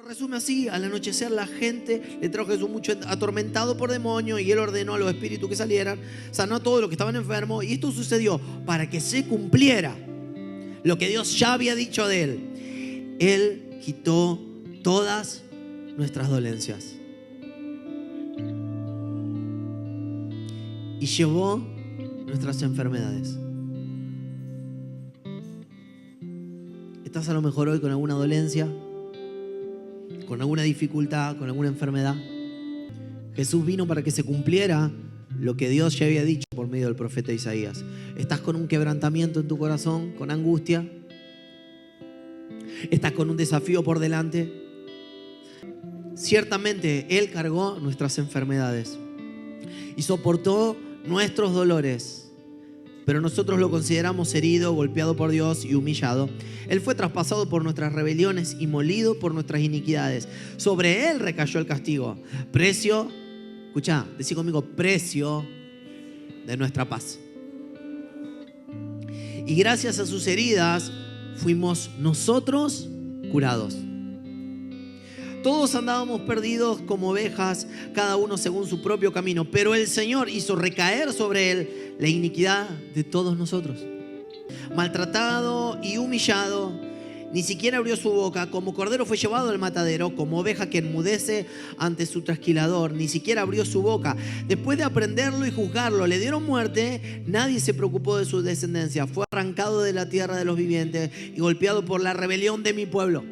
resume así: al anochecer la gente le trajo a Jesús mucho atormentado por demonios y él ordenó a los espíritus que salieran, sanó a todos los que estaban enfermos, y esto sucedió para que se cumpliera lo que Dios ya había dicho de él. Él quitó todas nuestras dolencias y llevó nuestras enfermedades. ¿Estás a lo mejor hoy con alguna dolencia, con alguna dificultad, con alguna enfermedad? Jesús vino para que se cumpliera lo que Dios ya había dicho por medio del profeta Isaías. ¿Estás con un quebrantamiento en tu corazón, con angustia? ¿Estás con un desafío por delante? Ciertamente Él cargó nuestras enfermedades y soportó nuestros dolores, pero nosotros lo consideramos herido, golpeado por Dios y humillado. Él fue traspasado por nuestras rebeliones y molido por nuestras iniquidades. Sobre Él recayó el castigo. Precio, escucha, decí conmigo, precio de nuestra paz. Y gracias a sus heridas fuimos nosotros curados. Todos andábamos perdidos como ovejas, cada uno según su propio camino, pero el Señor hizo recaer sobre Él la iniquidad de todos nosotros. Maltratado y humillado, ni siquiera abrió su boca. Como cordero fue llevado al matadero, como oveja que enmudece ante su trasquilador, ni siquiera abrió su boca. Después de aprenderlo y juzgarlo, le dieron muerte. Nadie se preocupó de su descendencia. Fue arrancado de la tierra de los vivientes y golpeado por la rebelión de mi pueblo.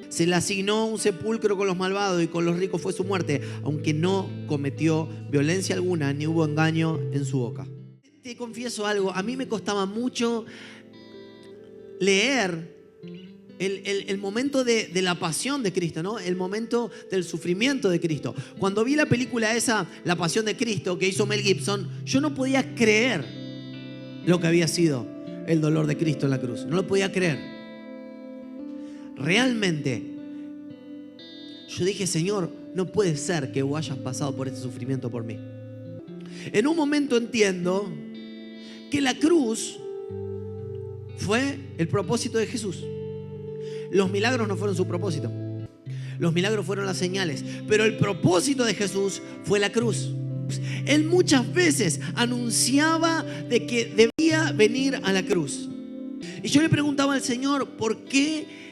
Se le asignó un sepulcro con los malvados y con los ricos fue su muerte, aunque no cometió violencia alguna ni hubo engaño en su boca. Te confieso algo, a mí me costaba mucho leer el momento de la pasión de Cristo, ¿no? El momento del sufrimiento de Cristo. Cuando vi la película esa, La Pasión de Cristo, que hizo Mel Gibson, yo no podía creer lo que había sido el dolor de Cristo en la cruz. No lo podía creer. Realmente, yo dije: Señor, no puede ser que vos hayas pasado por este sufrimiento por mí. En un momento entiendo que la cruz fue el propósito de Jesús. Los milagros no fueron su propósito. Los milagros fueron las señales. Pero el propósito de Jesús fue la cruz. Él muchas veces anunciaba de que debía venir a la cruz. Y yo le preguntaba al Señor: ¿por qué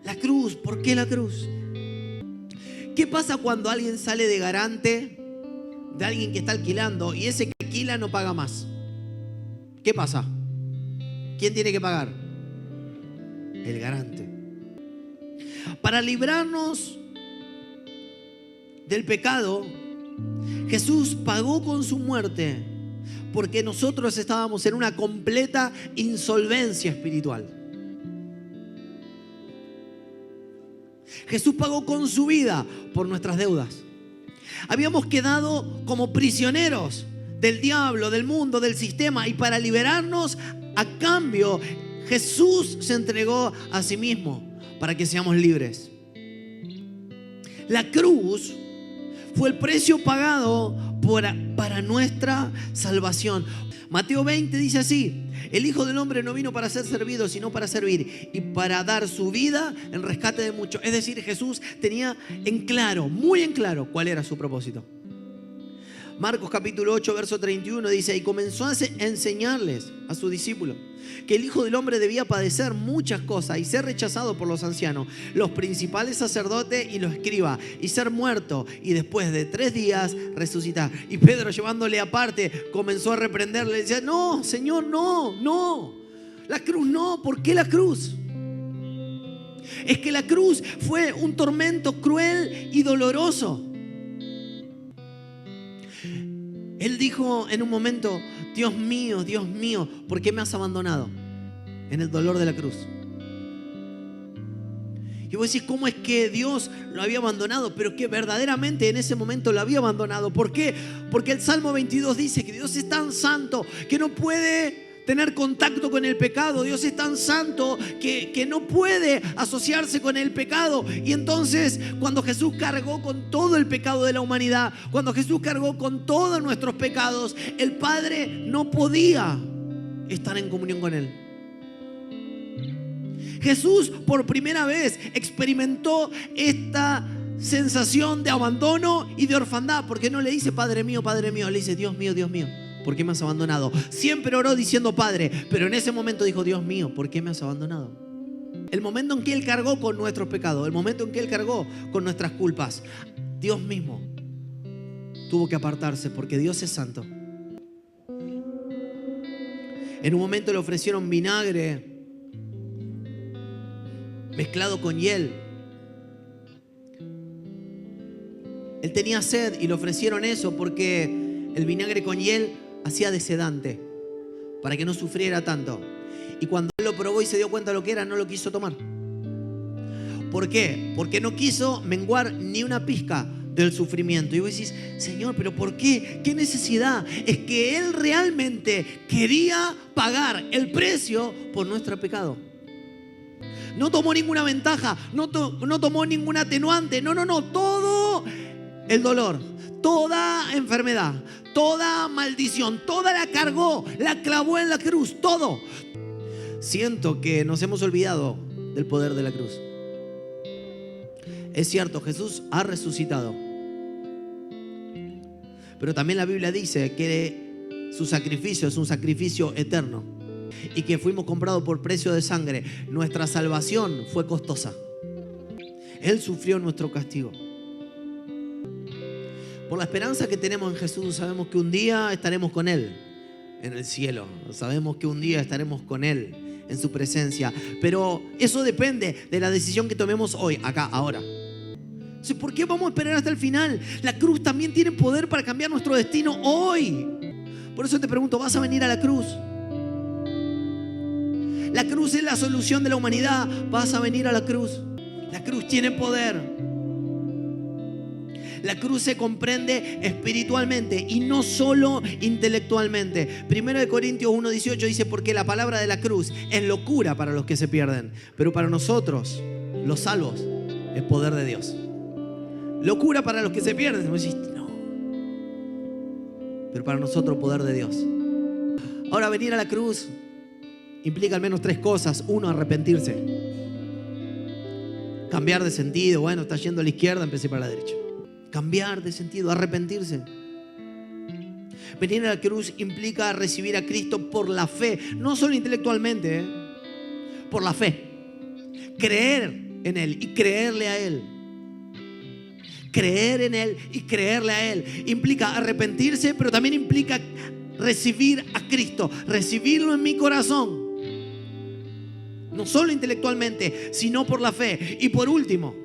la cruz? ¿Por qué la cruz? ¿Qué pasa cuando alguien sale de garante de alguien que está alquilando y ese que alquila no paga más? ¿Qué pasa? ¿Quién tiene que pagar? El garante. Para librarnos del pecado, Jesús pagó con su muerte, porque nosotros estábamos en una completa insolvencia espiritual. Jesús pagó con su vida por nuestras deudas. Habíamos quedado como prisioneros del diablo, del mundo, del sistema, y para liberarnos, a cambio, Jesús se entregó a sí mismo para que seamos libres. La cruz fue el precio pagado para nuestra salvación. Mateo 20 dice así: el Hijo del Hombre no vino para ser servido, sino para servir y para dar su vida en rescate de muchos. Es decir, Jesús tenía en claro, muy en claro, cuál era su propósito. Marcos capítulo 8, verso 31 dice: y comenzó a enseñarles a sus discípulos que el Hijo del Hombre debía padecer muchas cosas y ser rechazado por los ancianos, los principales sacerdotes y los escribas, y ser muerto y después de 3 días resucitar. Y Pedro, llevándole aparte, comenzó a reprenderle. Le decía: no, Señor, no, la cruz no. ¿Por qué la cruz? Es que la cruz fue un tormento cruel y doloroso. Él dijo en un momento: Dios mío, ¿por qué me has abandonado? En el dolor de la cruz. Y vos decís: ¿cómo es que Dios lo había abandonado? Pero que verdaderamente en ese momento lo había abandonado. ¿Por qué? Porque el Salmo 22 dice que Dios es tan santo que no puede tener contacto con el pecado. Dios es tan santo que no puede asociarse con el pecado. Y entonces, cuando Jesús cargó con todo el pecado de la humanidad, cuando Jesús cargó con todos nuestros pecados, el Padre no podía estar en comunión con Él. Jesús por primera vez experimentó esta sensación de abandono y de orfandad, porque no le dice Padre mío, le dice Dios mío, ¿por qué me has abandonado? Siempre oró diciendo Padre, pero en ese momento dijo Dios mío, ¿por qué me has abandonado? El momento en que Él cargó con nuestros pecados, el momento en que Él cargó con nuestras culpas, Dios mismo tuvo que apartarse porque Dios es santo. En un momento le ofrecieron vinagre mezclado con hiel. Él tenía sed y le ofrecieron eso porque el vinagre con hiel hacía de sedante para que no sufriera tanto. Y cuando él lo probó y se dio cuenta de lo que era, no lo quiso tomar. ¿Por qué? Porque no quiso menguar ni una pizca del sufrimiento. Y vos decís, Señor, ¿pero por qué? ¿Qué necesidad? Es que Él realmente quería pagar el precio por nuestro pecado. No tomó ninguna ventaja, no tomó ningún atenuante. No. Todo el dolor, toda enfermedad, toda maldición, toda la cargó, la clavó en la cruz, todo. Siento que nos hemos olvidado del poder de la cruz. Es cierto, Jesús ha resucitado. Pero también la Biblia dice que su sacrificio es un sacrificio eterno y que fuimos comprados por precio de sangre. Nuestra salvación fue costosa. Él sufrió nuestro castigo. Por la esperanza que tenemos en Jesús, sabemos que un día estaremos con Él en el cielo. Sabemos que un día estaremos con Él en su presencia. Pero eso depende de la decisión que tomemos hoy, acá, ahora. ¿Por qué vamos a esperar hasta el final? La cruz también tiene poder para cambiar nuestro destino hoy. Por eso te pregunto, ¿vas a venir a la cruz? La cruz es la solución de la humanidad. ¿Vas a venir a la cruz? La cruz tiene poder. La cruz se comprende espiritualmente y no solo intelectualmente. 1 Corintios 1:18 dice, porque la palabra de la cruz es locura para los que se pierden, pero para nosotros, los salvos, es poder de Dios. Locura para los que se pierden. Y vos decís, no. Pero para nosotros, poder de Dios. Ahora, venir a la cruz implica al menos 3 cosas. 1, arrepentirse. Cambiar de sentido. Bueno, está yendo a la izquierda, empecé para la derecha. Cambiar de sentido, arrepentirse. Venir a la cruz implica recibir a Cristo por la fe. No solo intelectualmente, por la fe. Creer en Él y creerle a Él. Creer en Él y creerle a Él. Implica arrepentirse, pero también implica recibir a Cristo. Recibirlo en mi corazón. No solo intelectualmente, sino por la fe. Y por último,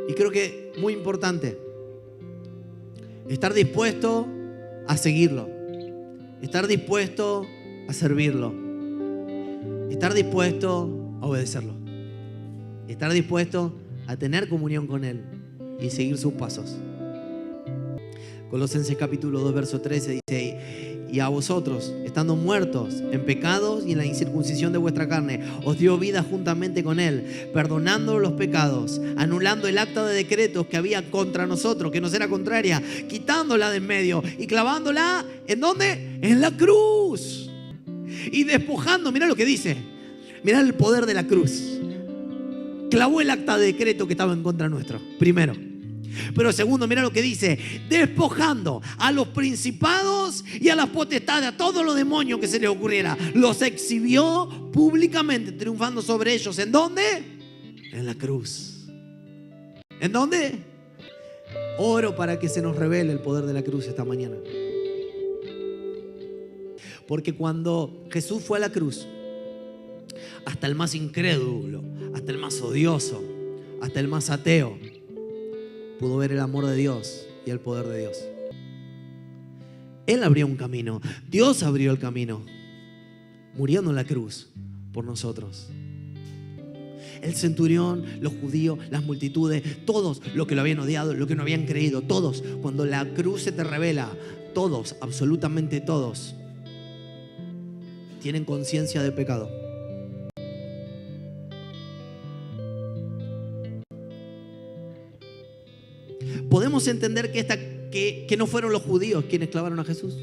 y creo que muy importante, estar dispuesto a seguirlo. Estar dispuesto a servirlo. Estar dispuesto a obedecerlo. Estar dispuesto a tener comunión con Él y seguir sus pasos. Colosenses capítulo 2, verso 13 dice, y a vosotros, estando muertos en pecados y en la incircuncisión de vuestra carne, os dio vida juntamente con Él, perdonando los pecados, anulando el acta de decretos que había contra nosotros, que nos era contraria, quitándola de en medio y clavándola, ¿en dónde? En la cruz. Y despojando, mirá lo que dice, mirá el poder de la cruz. Clavó el acta de decreto que estaba en contra nuestro, primero. Pero segundo, mira lo que dice, despojando a los principados y a las potestades, a todos los demonios que se les ocurriera, los exhibió públicamente, triunfando sobre ellos. ¿En dónde? En la cruz. ¿En dónde? Oro para que se nos revele el poder de la cruz esta mañana. Porque cuando Jesús fue a la cruz, hasta el más incrédulo, hasta el más odioso, hasta el más ateo, pudo ver el amor de Dios y el poder de Dios. Él abrió un camino. Dios abrió el camino, muriendo en la cruz por nosotros. El centurión, los judíos, las multitudes, todos los que lo habían odiado, los que no habían creído, todos, cuando la cruz se te revela, todos, absolutamente todos, tienen conciencia de pecado. Podemos entender que no fueron los judíos quienes clavaron a Jesús.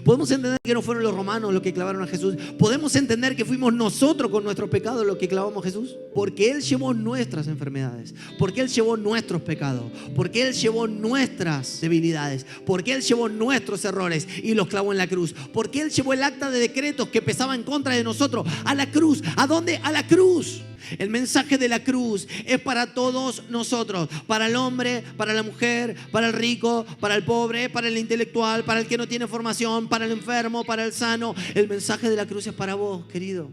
Podemos entender que no fueron los romanos los que clavaron a Jesús. Podemos entender que fuimos nosotros con nuestros pecados los que clavamos a Jesús. Porque Él llevó nuestras enfermedades. Porque Él llevó nuestros pecados. Porque Él llevó nuestras debilidades. Porque Él llevó nuestros errores y los clavó en la cruz. Porque Él llevó el acta de decretos que pesaba en contra de nosotros a la cruz. ¿A dónde? A la cruz. El mensaje de la cruz es para todos nosotros, para el hombre, para la mujer, para el rico, para el pobre, para el intelectual, para el que no tiene formación, para el enfermo, para el sano. El mensaje de la cruz es para vos, querido,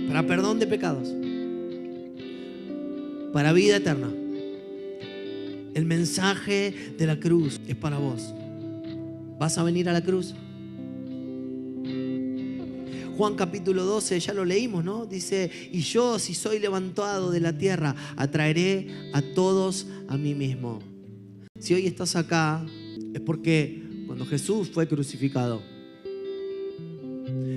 para perdón de pecados, para vida eterna. El mensaje de la cruz es para vos. ¿Vas a venir a la cruz? Juan capítulo 12, ya lo leímos, ¿no? Dice, y yo, si soy levantado de la tierra, atraeré a todos a mí mismo. Si hoy estás acá, es porque cuando Jesús fue crucificado,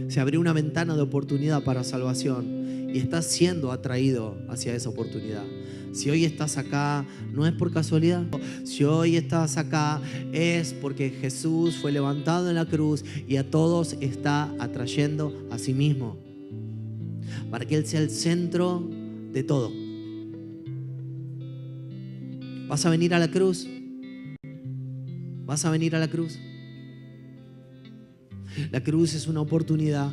se abrió una ventana de oportunidad para salvación y estás siendo atraído hacia esa oportunidad. Si hoy estás acá, no es por casualidad. Si hoy estás acá, es porque Jesús fue levantado en la cruz y a todos está atrayendo a sí mismo. Para que Él sea el centro de todo. ¿Vas a venir a la cruz? ¿Vas a venir a la cruz? La cruz es una oportunidad